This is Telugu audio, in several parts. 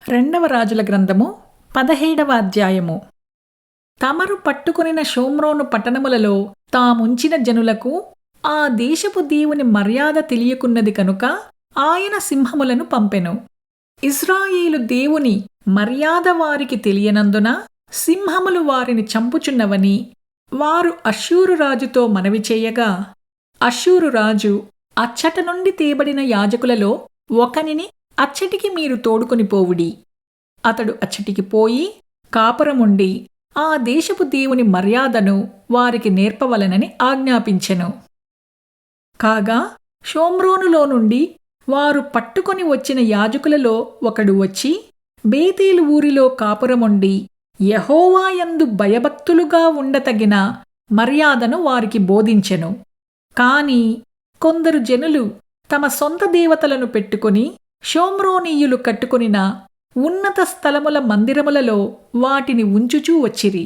రెండవ రాజుల గ్రంథము 17వ అధ్యాయము. తమరు పట్టుకొనిన షోమ్రోను పట్టణములలో తాముంచిన జనులకు ఆ దేశపు దేవుని మర్యాద తెలియకున్నది కనుక ఆయన సింహములను పంపెను. ఇశ్రాయేలు దేవుని మర్యాద వారికి తెలియనందున సింహములు వారిని చంపుచున్నవని వారు అష్షూరు రాజుతో మనవి చేయగా, అష్షూరు రాజు అచ్చట నుండి తేబడిన యాజకులలో ఒకనిని అచ్చటికి మీరు తోడుకొని పోవుడి. అతడు అచ్చటికి పోయి కాపురముండి ఆ దేశపు దేవుని మర్యాదను వారికి నేర్పవలనని ఆజ్ఞాపించెను. కాగా షోమ్రోనులో నుండి వారు పట్టుకొని వచ్చిన యాజకులలో ఒకడు వచ్చి బేతేలు ఊరిలో కాపురముండి యెహోవా యందు భయభక్తులుగా ఉండతగిన మర్యాదను వారికి బోధించెను. కాని కొందరు జనులు తమ సొంత దేవతలను పెట్టుకుని షోమ్రోనీయులు కట్టుకొనిన ఉన్నత స్థలముల మందిరములలో వాటిని ఉంచుచూ వచ్చిరి.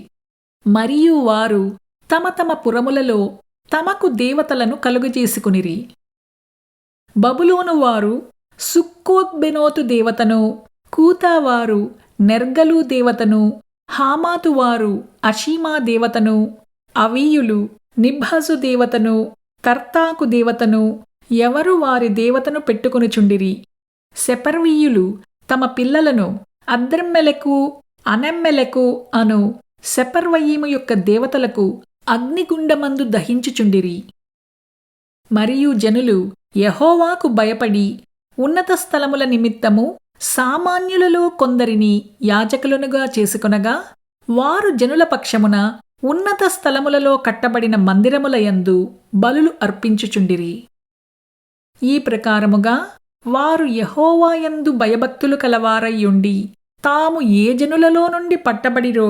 మరియు వారు తమ తమ పురములలో తమకు దేవతలను కలుగజేసుకునిరి. బబులోను వారు సుక్కోత్బెనోతు దేవతను, కూతావారు నెర్గలు దేవతను, హామాతువారు అషీమా దేవతను, అవీయులు నిబ్హసు దేవతను, తర్తాకు దేవతను ఎవరు వారి దేవతను పెట్టుకొనుచుండిరి. సెపర్వీయులు తమ పిల్లలను అద్రమ్మెలకు అనెమ్మెలకు అను సెపర్వయీము యొక్క దేవతలకు అగ్నిగుండమందు దహించుచుండిరి. మరియు జనులు యెహోవాకు భయపడి ఉన్నత స్థలముల నిమిత్తము సామాన్యులలో కొందరిని యాజకులనుగా చేసుకొనగా, వారు జనుల పక్షమున ఉన్నత స్థలములలో కట్టబడిన మందిరముల యందు బలులు అర్పించుచుండిరి. ఈ ప్రకారముగా వారు యెహోవా యందు భయభక్తులు కలవారయ్యుండి తాము ఏ జనులలో నుండి పట్టబడిరో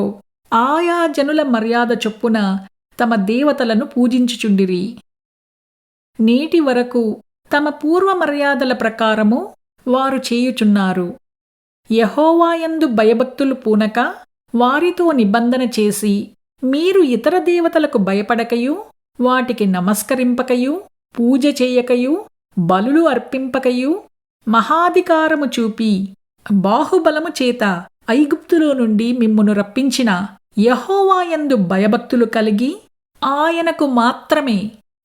ఆయా జనుల మర్యాద చొప్పున తమ దేవతలను పూజించుచుండిరి. నేటి వరకు తమ పూర్వ మర్యాదల ప్రకారము వారు చేయుచున్నారు. యెహోవా యందు భయభక్తులు పూనక వారితో నిబంధన చేసి, మీరు ఇతర దేవతలకు భయపడకయు వాటికి నమస్కరింపకయు పూజ చేయకయు బలులు అర్పింపకయు మహాధికారము చూపి బాహుబలము చేత ఐగుప్తులో నుండి మిమ్మును రప్పించిన యెహోవా యందు భయభక్తులు కలిగి ఆయనకు మాత్రమే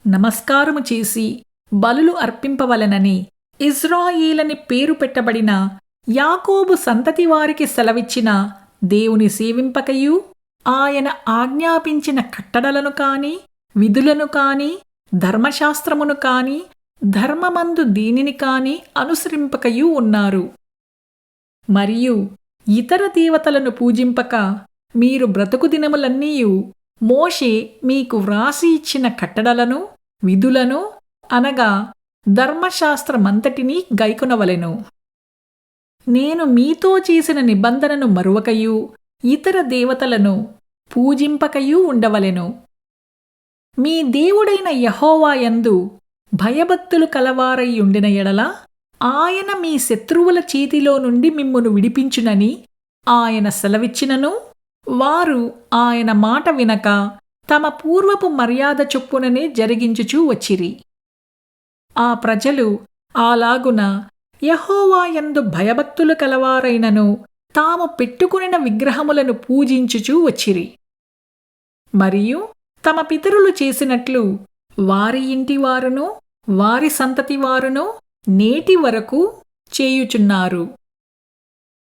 నమస్కారము చేసి బలులు అర్పింపవలెనని ఇశ్రాయేలని పేరు పెట్టబడిన యాకోబు సంతతి వారికి సెలవిచ్చిన దేవుని సేవింపకయు ఆయన ఆజ్ఞాపించిన కట్టడలను కాని విధులను కాని ధర్మశాస్త్రమును కాని ధర్మమందు దీనిని కాని అనుసరింపకయు ఉన్నారు. మరియు ఇతర దేవతలను పూజింపక మీరు బ్రతుకు దినములన్నీయు మోషే మీకు వ్రాసి ఇచ్చిన కట్టడలను విధులను అనగా ధర్మశాస్త్రమంతటినీ గైకొనవలెను. నేను మీతో చేసిన నిబంధనను మరువకయు ఇతర దేవతలను పూజింపకయూ ఉండవలెను. మీ దేవుడైన యెహోవా యందు భయభక్తులు కలవారయ్యుండిన ఎడల ఆయన మీ శత్రువుల చేతిలో నుండి మిమ్మును విడిపించునని ఆయన సెలవిచ్చినను, వారు ఆయన మాట వినక తమ పూర్వపు మర్యాద చొప్పుననే జరిగించుచూ వచ్చిరి. ఆ ప్రజలు అలాగున యెహోవా యందు భయభక్తులు కలవారైనను తాము పెట్టుకునిన విగ్రహములను పూజించుచూ వచ్చిరి. మరియు తమ పితరులు చేసినట్లు వారి ఇంటివారును వారి సంతతివారును నేటి వరకు చేయుచున్నారు.